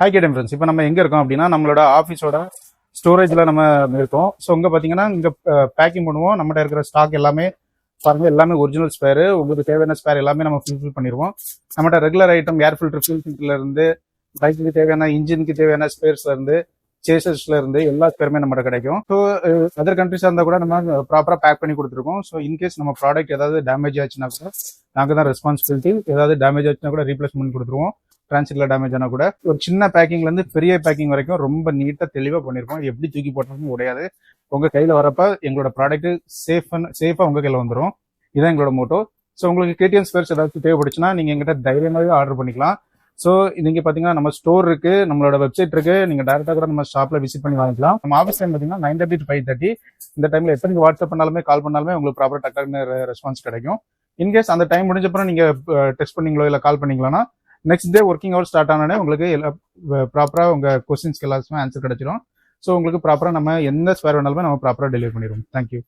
Hi கேடம் friends, இப்போ நம்ம எங்கே இருக்கோம் அப்படின்னா நம்மளோட ஆஃபீஸோட ஸ்டோரேஜில் நம்ம இருக்கோம். ஸோ இங்கே பார்த்தீங்கன்னா இங்கே பேக்கிங் பண்ணுவோம். நம்மகிட்ட இருக்கிற ஸ்டாக் எல்லாமே பாருங்கள், எல்லாமே ஒரிஜினல் ஸ்பேரு. உங்களுக்கு தேவையான ஸ்பேர் எல்லாமே நம்ம ஃபுல்ஃபில் பண்ணிடுவோம். நம்மகிட்ட regular item air filter, fuel ஃபில்டர்லேருந்து பைக்குக்கு தேவையான இன்ஜினுக்கு தேவையான ஸ்பேர்ஸ்லேருந்து சேசஸ்லேருந்து எல்லா ஸ்பேருமே நம்மகிட்ட கிடைக்கும். ஸோ அதர் கண்ட்ரிஸாக இருந்தால் கூட நம்ம ப்ராப்பராக பேக் பண்ணி கொடுத்துருக்கோம். ஸோ இன்கேஸ் நம்ம ப்ராடக்ட் ஏதாவது டேமேஜ் ஆச்சுன்னா கூட நாங்கள் தான் ரெஸ்பான்சிபிலிட்டி. ஏதாவது டேமேஜ் ஆச்சுன்னா கூட ரீப்ளேஸ் பண்ணி கொடுத்துருவோம். டிரான்சிட்ல டேமேஜ் ஆனால் கூட ஒரு சின்ன பேக்கிங்ல இருந்து பெரிய பேக்கிங் வரைக்கும் ரொம்ப நீட்டா தெளிவா பண்ணிருக்கோம். எப்படி தூக்கி போட்டாலும் உடையாது. உங்க கையில வரப்ப எங்களோட ப்ராடக்ட் சேஃபா உங்க கையில வந்துடும். இதான் எங்களோட மோட்டோ. ஸோ உங்களுக்கு கேடிஎம் ஸ்பேர்ஸ் ஏதாச்சும் தேவைப்படுச்சுன்னா நீங்க எங்கிட்ட தைரியமாகவே ஆர்டர் பண்ணிக்கலாம். ஸோ நீங்க பாத்தீங்கன்னா நம்ம ஸ்டோர் இருக்கு, நம்மளோட வெப்சைட் இருக்கு. நீங்க டேரக்டா கூட நம்ம ஷாப்ல விசிட் பண்ணி வாங்கிக்கலாம். நம்ம ஆஃபீஸ் டைம் பாத்தீங்கன்னா 9:30 to 5:30. இந்த டைம்ல எப்ப நீங்க வாட்ஸ்அப் பண்ணாலுமே கால் பண்ணாலுமே உங்களுக்கு ப்ராப்பர் டக்குன்னு ரெஸ்பான்ஸ் கிடைக்கும். இன்கேஸ் அந்த டைம் முடிஞ்சப்பறம் நீங்க டெஸ்ட் பண்ணீங்களோ இல்ல கால் பண்ணீங்களா, next day working hour start ஆனோடனே உங்களுக்கு ப்ராப்பராக உங்கள் கொஸ்டின்ஸ்க்கு எல்லாத்துக்குமே ஆன்சர் கிடைச்சிடும். ஸோ உங்களுக்கு ப்ராப்பராக நம்ம எந்த ஸ்பேர் வேணாலுமே நம்ம ப்ராப்பராக டெலிவரி பண்ணிடுவோம். தேங்க்யூ.